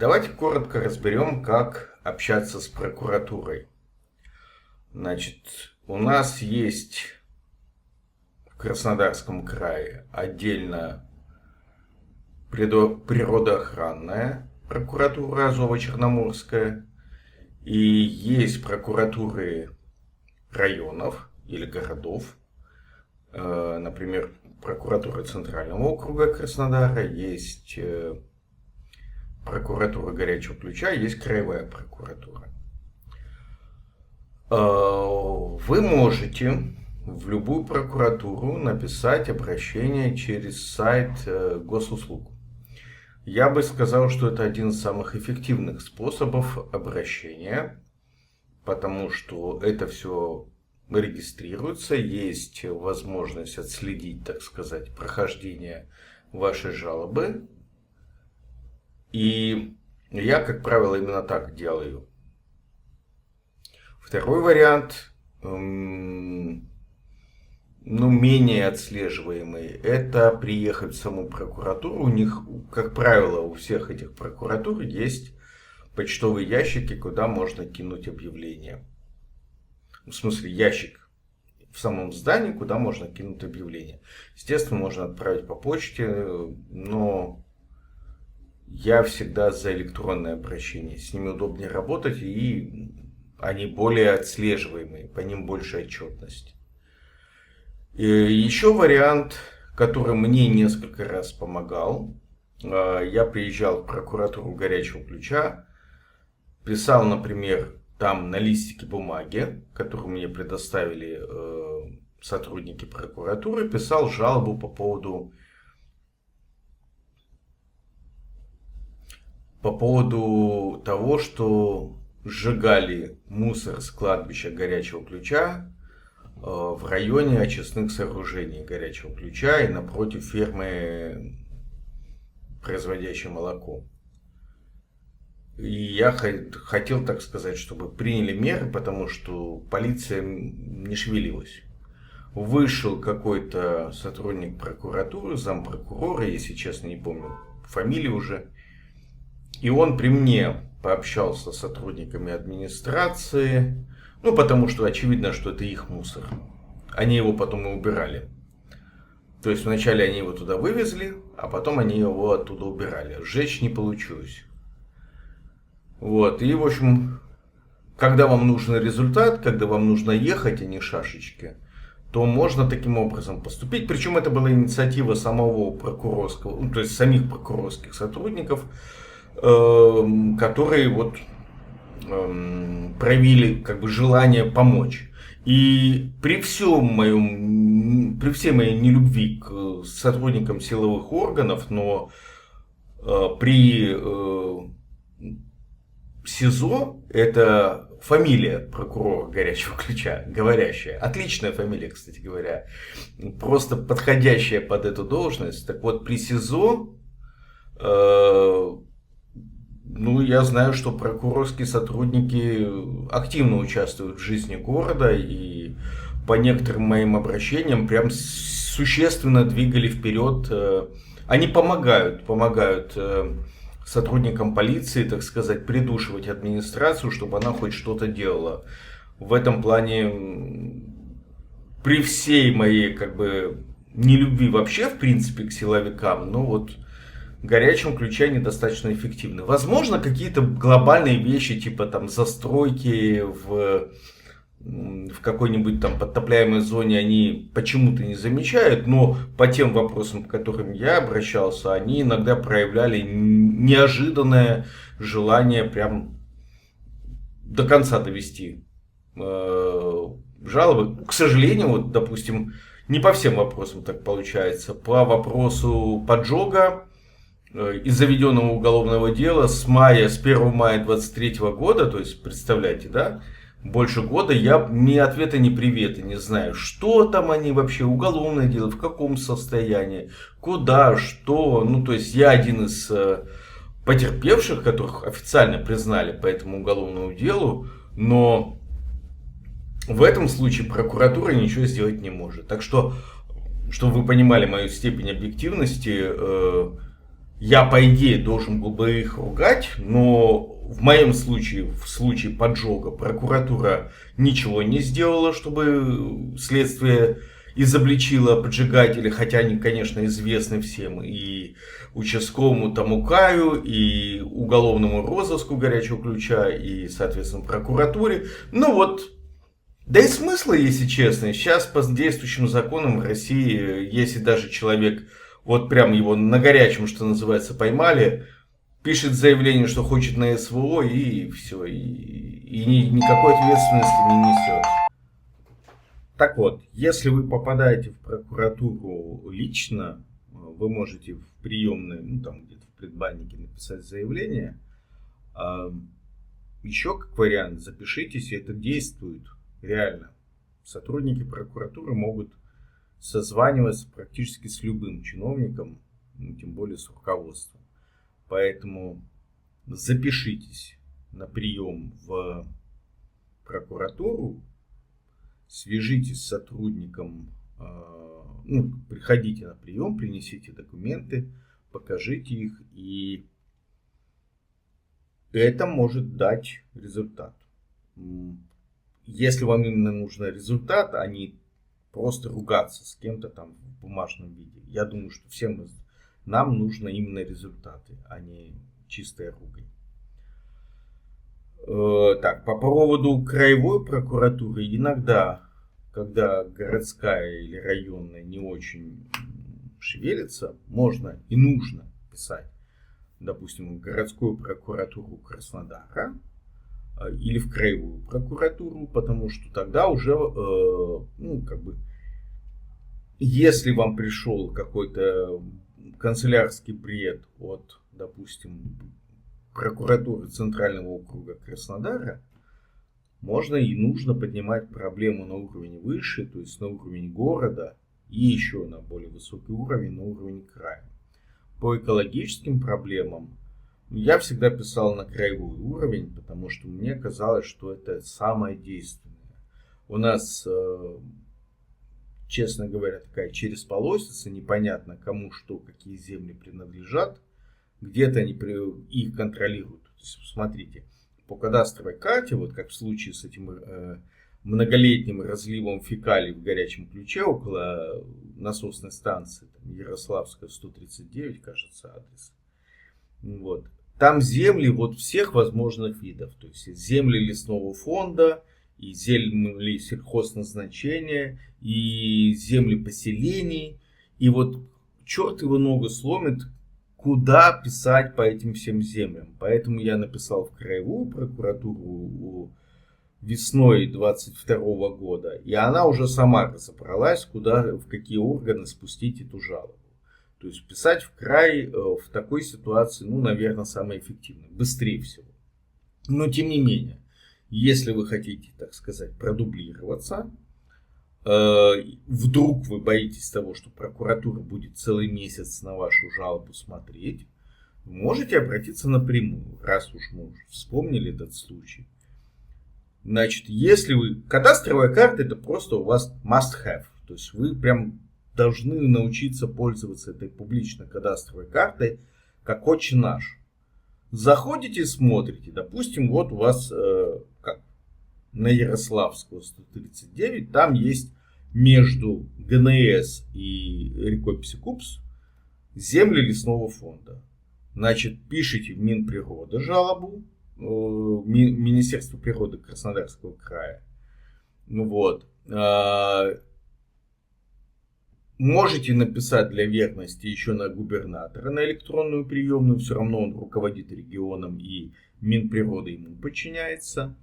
Давайте коротко разберем, как общаться с прокуратурой. Значит, у нас есть в Краснодарском крае отдельно природоохранная прокуратура Азово-Черноморская, и есть прокуратуры районов или городов, например, прокуратура Центрального округа Краснодара, есть прокуратура Горячего Ключа, есть краевая прокуратура. Вы можете в любую прокуратуру написать обращение через сайт госуслуг. Я бы сказал, что это один из самых эффективных способов обращения, потому что это все регистрируется, есть возможность отследить, так сказать, прохождение вашей жалобы. И я, как правило, именно так делаю. Второй вариант, менее отслеживаемый, это приехать в саму прокуратуру. У них, как правило, у всех этих прокуратур есть почтовые ящики, куда можно кинуть объявление. В смысле, ящик в самом здании, куда можно кинуть объявление. Естественно, можно отправить по почте, но я всегда за электронное обращение. С ними удобнее работать, и они более отслеживаемые, по ним больше отчетности. И еще вариант, который мне несколько раз помогал. Я приезжал в прокуратуру Горячего Ключа, писал, например, там на листике бумаги, которую мне предоставили сотрудники прокуратуры, писал жалобу по поводу того, что сжигали мусор с кладбища Горячего Ключа в районе очистных сооружений Горячего Ключа и напротив фермы, производящей молоко. И я хотел, так сказать, чтобы приняли меры, потому что полиция не шевелилась. Вышел какой-то сотрудник прокуратуры, зампрокурора, если честно не помню фамилию уже, и он при мне пообщался с сотрудниками администрации, потому что очевидно, что это их мусор. Они его потом и убирали. То есть вначале они его туда вывезли, а потом они его оттуда убирали. Сжечь не получилось. И в общем, когда вам нужен результат, когда вам нужно ехать, а не шашечки, то можно таким образом поступить. Причем это была инициатива самого прокурорского, то есть самих прокурорских сотрудников, которые проявили желание помочь. И при всей моей нелюбви к сотрудникам силовых органов, но при СИЗО, это фамилия прокурора Горячего Ключа, говорящая. Отличная фамилия, кстати говоря. Просто подходящая под эту должность. Так вот, при СИЗО, я знаю, что прокурорские сотрудники активно участвуют в жизни города. И по некоторым моим обращениям прям существенно двигали вперед. Они помогают сотрудникам полиции, так сказать, придушивать администрацию, чтобы она хоть что-то делала. В этом плане, при всей моей нелюбви вообще в принципе к силовикам, в Горячем Ключе они достаточно эффективны. Возможно, какие-то глобальные вещи, типа застройки в какой-нибудь подтопляемой зоне они почему-то не замечают, но по тем вопросам, по которым я обращался, они иногда проявляли неожиданное желание прям до конца довести жалобы. К сожалению, допустим, не по всем вопросам так получается. По вопросу поджога из заведенного уголовного дела с 1 мая 2023 года, то есть, представляете, да, больше года я ни ответа, ни привета не знаю. Что там они вообще, уголовное дело, в каком состоянии, куда, что. То есть я один из потерпевших, которых официально признали по этому уголовному делу, но в этом случае прокуратура ничего сделать не может. Так что, чтобы вы понимали мою степень объективности, я, по идее, должен был бы их ругать, но в моем случае, в случае поджога, прокуратура ничего не сделала, чтобы следствие изобличило поджигателя, хотя они, конечно, известны всем, и участковому Тамукаю, и уголовному розыску горячего ключа, и, соответственно, прокуратуре. Ну вот, да и смысла, если честно, сейчас по действующим законам в России, если даже человек, вот прям его на горячем, что называется, поймали, пишет заявление, что хочет на СВО, и все, и никакой ответственности не несет. Так вот, если вы попадаете в прокуратуру лично, вы можете в приемной, ну там где-то в предбаннике написать заявление. Еще как вариант, запишитесь, и это действует реально. Сотрудники прокуратуры могут созваниваться практически с любым чиновником, ну, тем более с руководством. Поэтому запишитесь на прием в прокуратуру, свяжитесь с сотрудником, ну, приходите на прием, принесите документы, покажите их, и это может дать результат. Если вам именно нужен результат, а не просто ругаться с кем-то там в бумажном виде. Я думаю, что всем нам нужно именно результаты, а не чистая ругань. Так, по поводу краевой прокуратуры, иногда, когда городская или районная не очень шевелится, можно и нужно писать, допустим, в городскую прокуратуру Краснодара или в краевую прокуратуру, потому что тогда уже, ну, как бы, если вам пришел какой-то канцелярский бред от, допустим, прокуратуры Центрального округа Краснодара, можно и нужно поднимать проблему на уровень выше, то есть на уровень города и еще на более высокий уровень, на уровень края. По экологическим проблемам я всегда писал на краевой уровень, потому что мне казалось, что это самое действенное. У нас, честно говоря, такая чересполосица, непонятно кому что, какие земли принадлежат. Где-то они их контролируют. То есть, смотрите, по кадастровой карте, вот как в случае с этим многолетним разливом фекалий в горячем ключе около насосной станции, там, Ярославская 139, кажется, адрес. Вот. Там земли вот всех возможных видов. То есть земли лесного фонда, и земли сельхозназначения, и земли поселений. И вот черт его ногу сломит, куда писать по этим всем землям. Поэтому я написал в краевую прокуратуру весной 22 года. И она уже сама разобралась, куда, в какие органы спустить эту жалобу. То есть писать в край в такой ситуации, ну, наверное, самое эффективное. Быстрее всего. Но тем не менее, если вы хотите, так сказать, продублироваться, вдруг вы боитесь того, что прокуратура будет целый месяц на вашу жалобу смотреть, вы можете обратиться напрямую, раз уж мы вспомнили этот случай. Значит, если вы... Кадастровая карта — это просто у вас must have. То есть вы прям должны научиться пользоваться этой публичной кадастровой картой, как отче наш. Заходите, смотрите, допустим, вот у вас как на Ярославскую 139, там есть между ГНС и рекой Псикупс земли лесного фонда. Значит, пишите в Минприроды жалобу, Министерство природы Краснодарского края. Вот. Можете написать для верности еще на губернатора, на электронную приемную. Все равно он руководит регионом, и Минприроды ему подчиняется.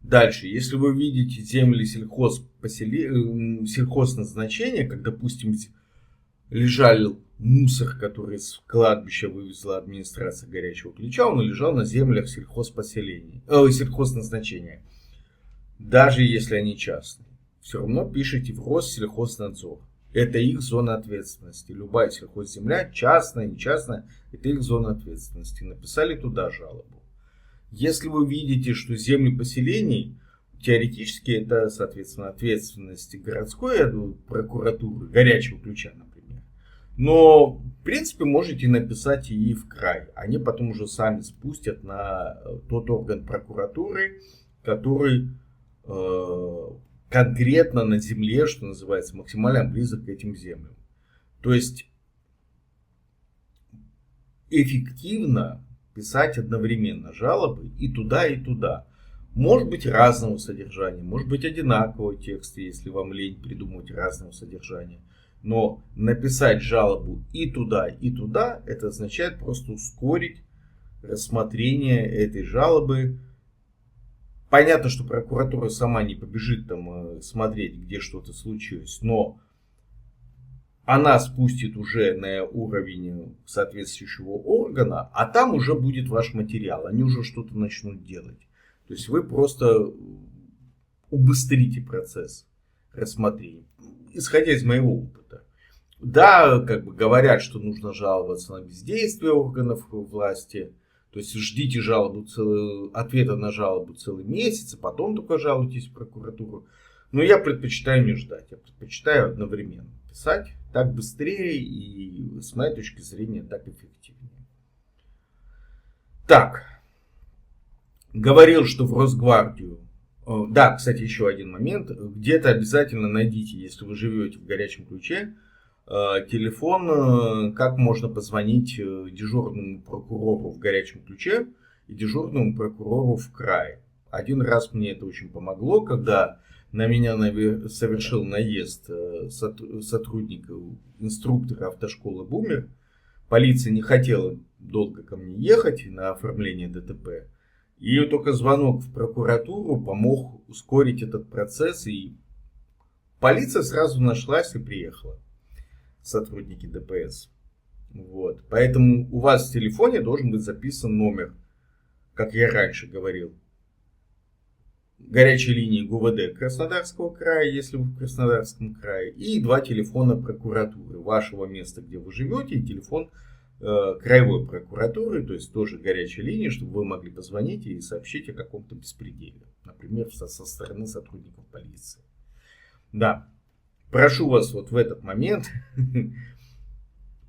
Дальше, если вы видите земли сельхозназначения, как, допустим, лежал мусор, который с кладбища вывезла администрация горячего ключа, он лежал на землях сельхозназначения. Даже если они частные. Все равно пишите в Россельхознадзор. Это их зона ответственности. Любая сельхозземля, частная, не частная, это их зона ответственности. Написали туда жалобу. Если вы видите, что земли поселений, теоретически это, соответственно, ответственность городской прокуратуры, горячего ключа, например. Но принципе, можете написать и в край. Они потом уже сами спустят на тот орган прокуратуры, который конкретно на земле, что называется, максимально близок к этим землям. То есть эффективно писать одновременно жалобы и туда, и туда. Может быть разного содержания, может быть одинакового текста, если вам лень придумать разного содержания. Но написать жалобу и туда, это означает просто ускорить рассмотрение этой жалобы. Понятно, что прокуратура сама не побежит там смотреть, где что-то случилось, но она спустит уже на уровень соответствующего органа, а там уже будет ваш материал, они уже что-то начнут делать. То есть вы просто убыстрите процесс рассмотрения, исходя из моего опыта. Да, как бы говорят, что нужно жаловаться на бездействие органов власти. То есть ждите ответа на жалобу целый месяц, а потом только жалуйтесь в прокуратуру. Но я предпочитаю не ждать, я предпочитаю одновременно писать. Так быстрее и с моей точки зрения так эффективнее. Так, говорил, что в Росгвардию. Да, кстати, еще один момент. Где-то обязательно найдите, если вы живете в горячем ключе, телефон, как можно позвонить дежурному прокурору в горячем ключе и дежурному прокурору в крае. Один раз мне это очень помогло, когда на меня совершил наезд инструктора автошколы «Бумер». Полиция не хотела долго ко мне ехать на оформление ДТП. И только звонок в прокуратуру помог ускорить этот процесс. И полиция сразу нашлась и приехала. Сотрудники ДПС. Вот. Поэтому у вас в телефоне должен быть записан номер, как я раньше говорил, горячей линии ГУВД Краснодарского края, если вы в Краснодарском крае, и 2 телефона прокуратуры вашего места, где вы живете, и телефон краевой прокуратуры, то есть тоже горячей линии, чтобы вы могли позвонить и сообщить о каком-то беспределе, например, со стороны сотрудников полиции. Да, прошу вас вот в этот момент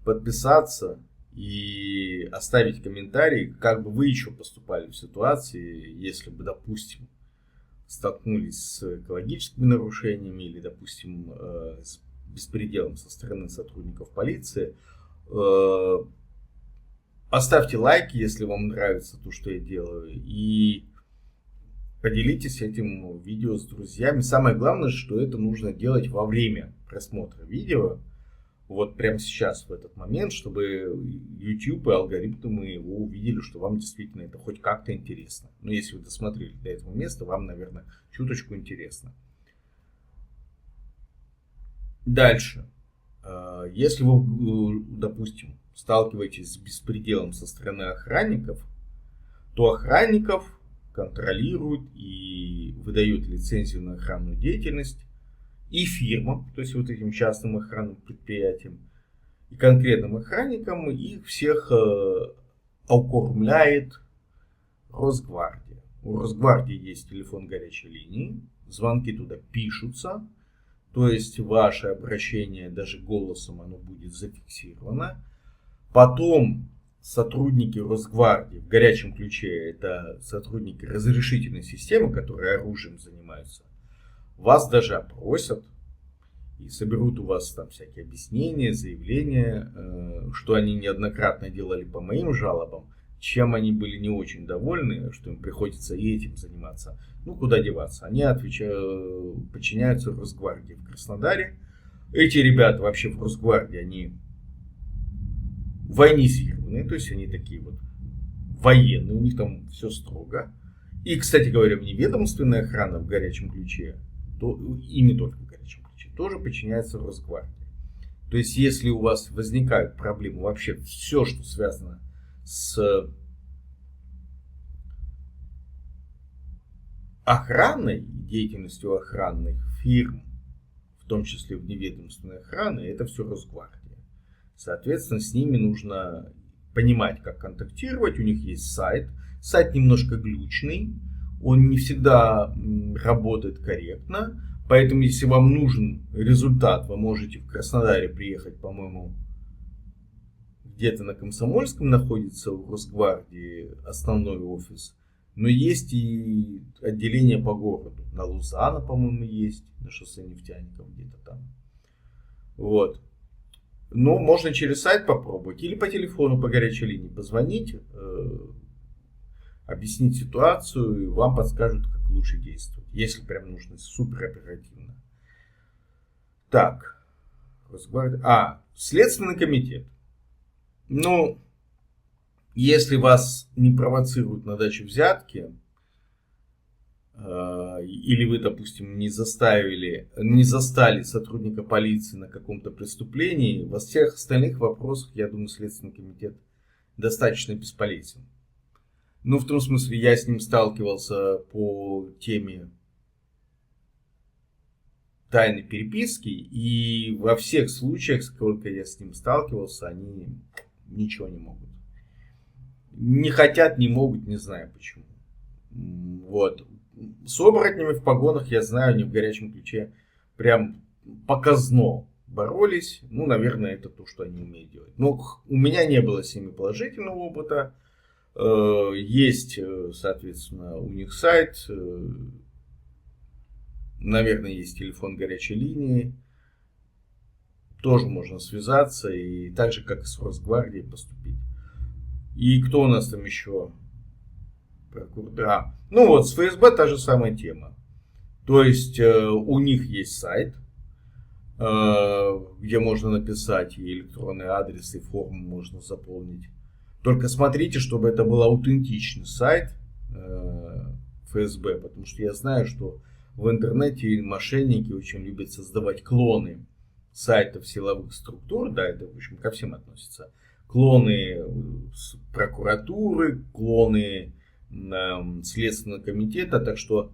подписаться и оставить комментарий, как бы вы еще поступали в ситуации, если бы, допустим, столкнулись с экологическими нарушениями или, допустим, с беспределом со стороны сотрудников полиции. Оставьте лайки, если вам нравится то, что я делаю, и поделитесь этим видео с друзьями. Самое главное, что это нужно делать во время просмотра видео, вот прямо сейчас, в этот момент, чтобы YouTube и алгоритмы его увидели, что вам действительно это хоть как-то интересно. Но если вы досмотрели до этого места, вам, наверное, чуточку интересно. Дальше. Если вы, допустим, сталкиваетесь с беспределом со стороны охранников, то охранников контролируют и выдают лицензию на охранную деятельность и фирмам, то есть вот этим частным охранным предприятиям, и конкретным охранникам, их всех оформляет Росгвардия. У Росгвардии есть телефон горячей линии, звонки туда пишутся, то есть ваше обращение даже голосом оно будет зафиксировано. Потом сотрудники Росгвардии в горячем ключе, это сотрудники разрешительной системы, которые оружием занимаются, вас даже опросят и соберут у вас там всякие объяснения, заявления, что они неоднократно делали по моим жалобам, чем они были не очень довольны, что им приходится и этим заниматься. Ну, куда деваться? Они подчиняются Росгвардии в Краснодаре. Эти ребята вообще в Росгвардии, они военизированные, то есть они такие вот военные, у них там все строго. И, кстати говоря, неведомственная охрана в горячем ключе, и не только в горячем ключе, тоже подчиняется Росгвардии. То есть, если у вас возникают проблемы, вообще все, что связано с охраной, деятельностью охранных фирм, в том числе в неведомственной охране, это все Росгвардия. Соответственно, с ними нужно понимать, как контактировать. У них есть сайт. Сайт немножко глючный. Он не всегда работает корректно. Поэтому, если вам нужен результат, вы можете в Краснодаре приехать, по-моему, где-то на Комсомольском находится в Росгвардии основной офис, но есть и отделение по городу. На Лузана, по-моему, есть, на шоссе Нефтяников где-то там. Вот. Ну, можно через сайт попробовать или по телефону, по горячей линии позвонить, объяснить ситуацию, и вам подскажут, как лучше действовать, если прям нужно супер оперативно. Так, Следственный комитет. Ну, если вас не провоцируют на дачу взятки, или вы, допустим, не застали сотрудника полиции на каком-то преступлении, во всех остальных вопросах, я думаю, Следственный комитет достаточно бесполезен. Ну, в том смысле, я с ним сталкивался по теме тайной переписки, и во всех случаях, сколько я с ним сталкивался, они ничего не могут. Не хотят, не могут, не знаю почему. Вот. С оборотнями в погонах, я знаю, они в горячем ключе прям показно боролись. Ну, наверное, это то, что они умеют делать. Но у меня не было с ними положительного опыта. Есть, соответственно, у них сайт. Наверное, есть телефон горячей линии. Тоже можно связаться и так же, как и с Росгвардией, поступить. И кто у нас там еще? Ну вот, с ФСБ та же самая тема. То есть у них есть сайт, где можно написать и электронный адрес, и форму можно заполнить. Только смотрите, чтобы это был аутентичный сайт ФСБ, потому что я знаю, что в интернете мошенники очень любят создавать клоны сайтов силовых структур, да, это, в общем, ко всем относится. Клоны прокуратуры, клоны Следственного комитета, так что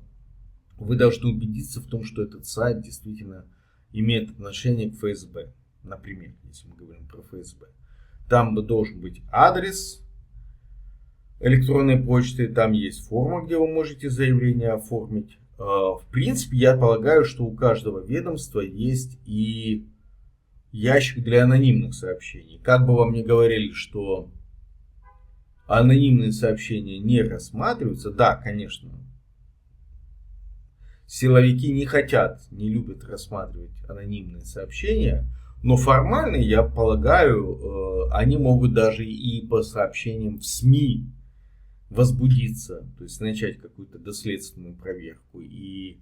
вы должны убедиться в том, что этот сайт действительно имеет отношение к ФСБ. Например, если мы говорим про ФСБ. Там должен быть адрес электронной почты, там есть форма, где вы можете заявление оформить. В принципе, я полагаю, что у каждого ведомства есть и ящик для анонимных сообщений. Как бы вам ни говорили, что анонимные сообщения не рассматриваются, да, конечно, силовики не хотят, не любят рассматривать анонимные сообщения, но формально, я полагаю, они могут даже и по сообщениям в СМИ возбудиться, то есть начать какую-то доследственную проверку. И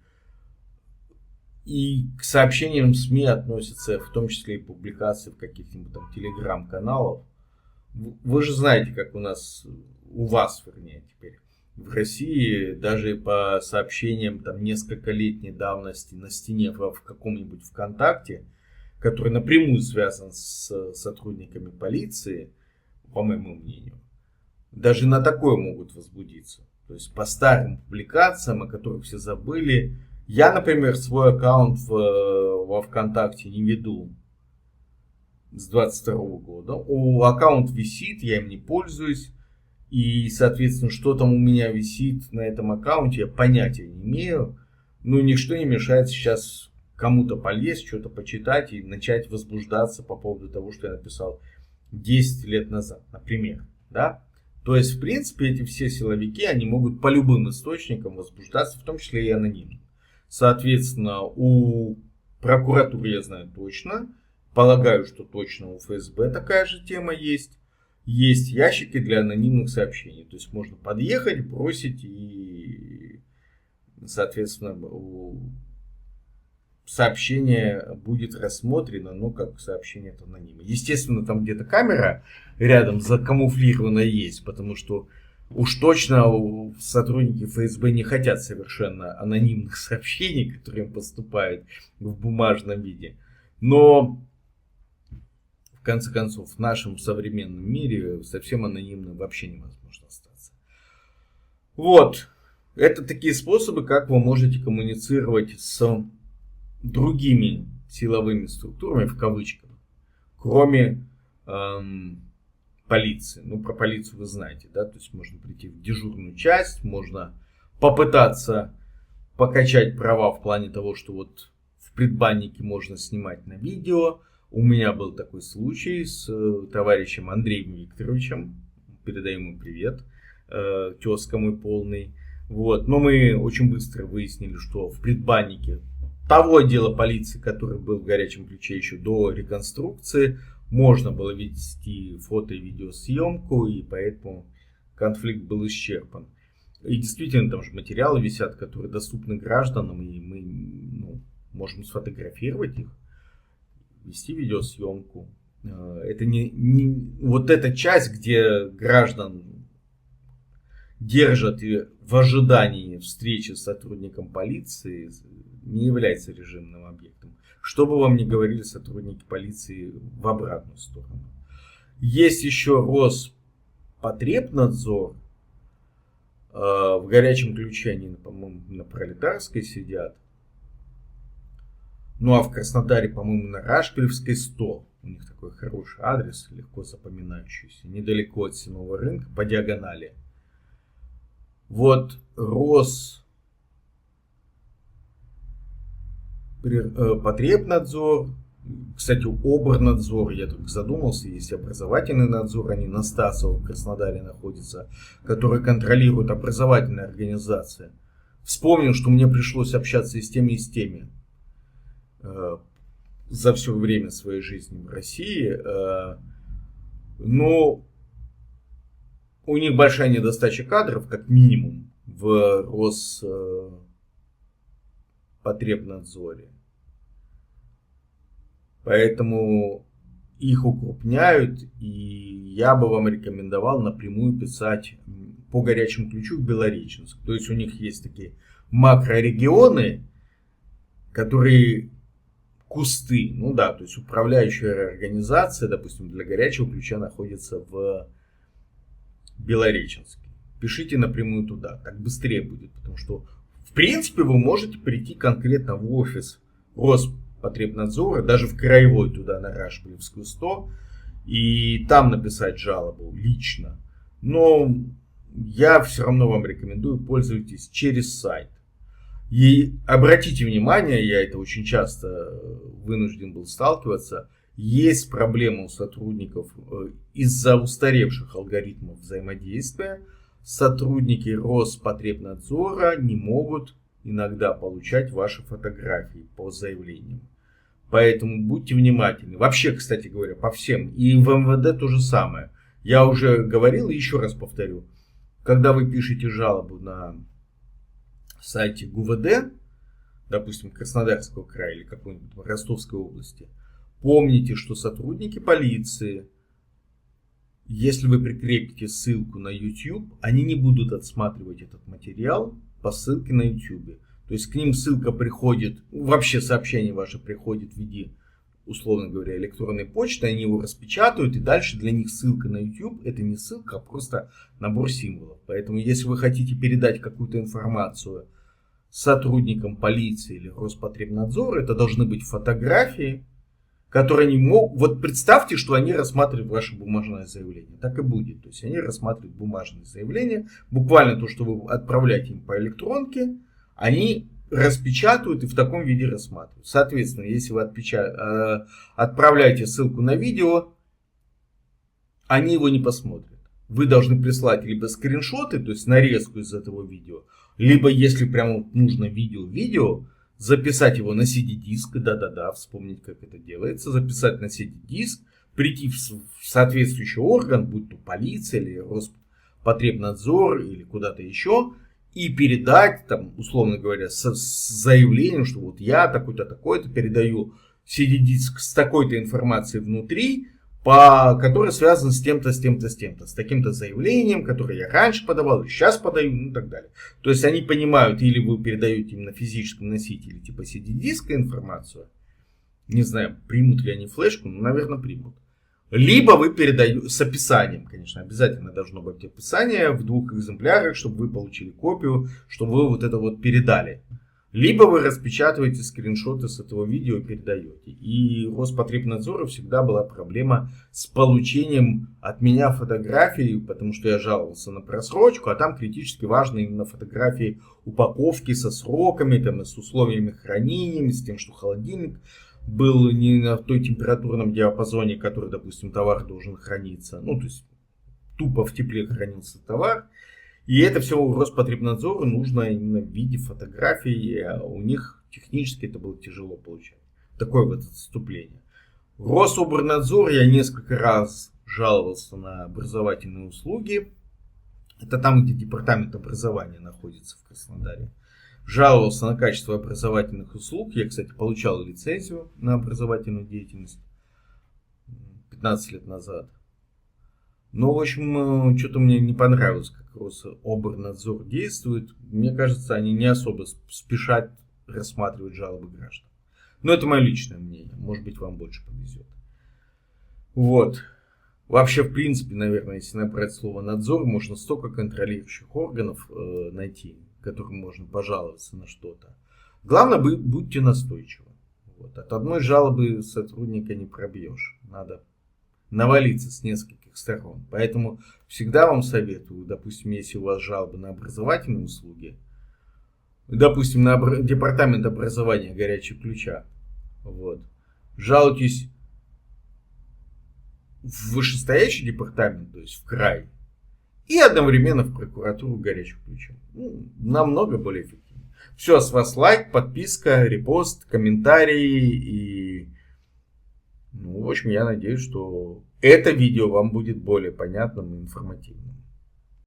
к сообщениям СМИ относятся в том числе и публикации в каких-нибудь там телеграм-каналах. Вы же знаете, как у вас, вернее, теперь в России, даже по сообщениям там нескольколетней давности на стене в каком-нибудь ВКонтакте, который напрямую связан с сотрудниками полиции, по моему мнению, даже на такое могут возбудиться. То есть по старым публикациям, о которых все забыли. Я, например, свой аккаунт во ВКонтакте не веду с 22 года. Аккаунт висит, я им не пользуюсь. И, соответственно, что там у меня висит на этом аккаунте, я понятия не имею. Но ничто не мешает сейчас кому-то полезть, что-то почитать и начать возбуждаться по поводу того, что я написал 10 лет назад, например. Да? То есть, в принципе, эти все силовики, они могут по любым источникам возбуждаться, в том числе и анонимно. Соответственно, у прокуратуры я знаю точно. Полагаю, что точно у ФСБ такая же тема есть. Есть ящики для анонимных сообщений. То есть можно подъехать, бросить и, соответственно, сообщение будет рассмотрено, но как сообщение от анонима. Естественно, там где-то камера рядом закамуфлирована есть, потому что уж точно сотрудники ФСБ не хотят совершенно анонимных сообщений, которые им поступают в бумажном виде. Но в конце концов, в нашем современном мире совсем анонимным вообще невозможно остаться. Вот. Это такие способы, как вы можете коммуницировать с другими силовыми структурами, в кавычках, кроме полиции. Ну, про полицию вы знаете, да? То есть можно прийти в дежурную часть, можно попытаться покачать права в плане того, что вот в предбаннике можно снимать на видео, У меня был такой случай с товарищем Андреем Викторовичем. Передаем ему привет. Тезка мой полный. Вот. Но мы очень быстро выяснили, что в предбаннике того отдела полиции, который был в горячем ключе еще до реконструкции, можно было вести фото- и видеосъемку, и поэтому конфликт был исчерпан. И действительно, там же материалы висят, которые доступны гражданам, и мы можем сфотографировать их, вести видеосъемку. Это не вот эта часть, где граждан держат в ожидании встречи с сотрудником полиции, не является режимным объектом. Что бы вам ни говорили сотрудники полиции в обратную сторону. Есть еще Роспотребнадзор. В горячем ключе они, по-моему, на Пролетарской сидят. Ну а в Краснодаре, по-моему, на Рашпилевской 100. У них такой хороший адрес, легко запоминающийся. Недалеко от Сенного рынка, по диагонали. Вот Роспотребнадзор, кстати, Оборнадзор, я только задумался, есть образовательный надзор, они на Стасово в Краснодаре находятся, который контролирует образовательные организации. Вспомнил, что мне пришлось общаться и с теми за все время своей жизни в России. Но у них большая недостача кадров, как минимум, в Роспотребнадзоре. Поэтому их укрупняют, и я бы вам рекомендовал напрямую писать по горячему ключу в Белореченск. То есть у них есть такие макрорегионы, которые кусты, ну да, то есть управляющая организация, допустим, для горячего ключа находится в Белореченске. Пишите напрямую туда, так быстрее будет, потому что в принципе вы можете прийти конкретно в офис Роспотребнадзора, даже в краевой туда на Рашпилевскую 100, и там написать жалобу лично. Но я все равно вам рекомендую, пользуйтесь через сайт. И обратите внимание, я это очень часто вынужден был сталкиваться, есть проблема у сотрудников из-за устаревших алгоритмов взаимодействия. Сотрудники Роспотребнадзора не могут иногда получать ваши фотографии по заявлениям. Поэтому будьте внимательны. Вообще, кстати говоря, по всем. И в МВД то же самое. Я уже говорил и еще раз повторю. Когда вы пишете жалобу на сайте ГУВД, допустим, Краснодарского края или какой-нибудь Ростовской области, помните, что сотрудники полиции, если вы прикрепите ссылку на YouTube, они не будут отсматривать этот материал по ссылке на YouTube. То есть к ним ссылка приходит, вообще сообщение ваше приходит в виде, условно говоря, электронной почты, они его распечатают, и дальше для них ссылка на YouTube это не ссылка, а просто набор символов. Поэтому если вы хотите передать какую-то информацию сотрудникам полиции или Роспотребнадзора, это должны быть фотографии, которые не могут... Вот представьте, что они рассматривают ваше бумажное заявление. Так и будет. То есть они рассматривают бумажное заявление. Буквально то, что вы отправляете им по электронке, они распечатывают и в таком виде рассматривают. Соответственно, если вы отправляете ссылку на видео, они его не посмотрят. Вы должны прислать либо скриншоты, то есть нарезку из этого видео, либо, если прямо нужно видео, записать его на CD-диск, да-да-да, вспомнить, как это делается, записать на CD-диск, прийти в соответствующий орган, будь то полиция или Роспотребнадзор или куда-то еще, и передать, там, условно говоря, с заявлением, что вот я такой-то, такой-то передаю CD-диск с такой-то информацией внутри, который связан с тем-то, с тем-то, с тем-то, с таким-то заявлением, которое я раньше подавал, и сейчас подаю, ну и так далее. То есть они понимают, или вы передаете им на физическом носителе, типа CD-диска информацию, не знаю, примут ли они флешку, ну, наверное, примут. Либо вы передаете с описанием, конечно, обязательно должно быть описание в 2 экземплярах, чтобы вы получили копию, чтобы вы вот это вот передали. Либо вы распечатываете скриншоты с этого видео и передаете. И Роспотребнадзору всегда была проблема с получением от меня фотографий, потому что я жаловался на просрочку, а там критически важны именно фотографии упаковки со сроками, там, с условиями хранения, с тем, что холодильник был не на той температурном диапазоне, который, допустим, товар должен храниться. Ну, то есть тупо в тепле хранился товар. И это все Роспотребнадзору нужно именно в виде фотографий. А у них технически это было тяжело получать. Такое вот отступление. Рособорнадзор, я несколько раз жаловался на образовательные услуги. Это там, где департамент образования находится в Краснодаре. Жаловался на качество образовательных услуг. Я, кстати, получал лицензию на образовательную деятельность 15 лет назад. Но, в общем, что-то мне не понравилось, как Рособорнадзор действует. Мне кажется, они не особо спешат рассматривать жалобы граждан. Но это мое личное мнение. Может быть, вам больше повезет. Вот. Вообще, в принципе, наверное, если набрать слово надзор, можно столько контролирующих органов найти, которым можно пожаловаться на что-то. Главное, будьте настойчивы. Вот. От одной жалобы сотрудника не пробьешь. Надо навалиться с нескольких сторон. Поэтому всегда вам советую, допустим, если у вас жалобы на образовательные услуги, допустим, на департамент образования горячего ключа, вот, жалуйтесь в вышестоящий департамент, то есть в край, и одновременно в прокуратуру горячего ключа. Ну, намного более эффективно. Все, с вас лайк, подписка, репост, комментарии и... Ну, в общем, я надеюсь, что это видео вам будет более понятным и информативным.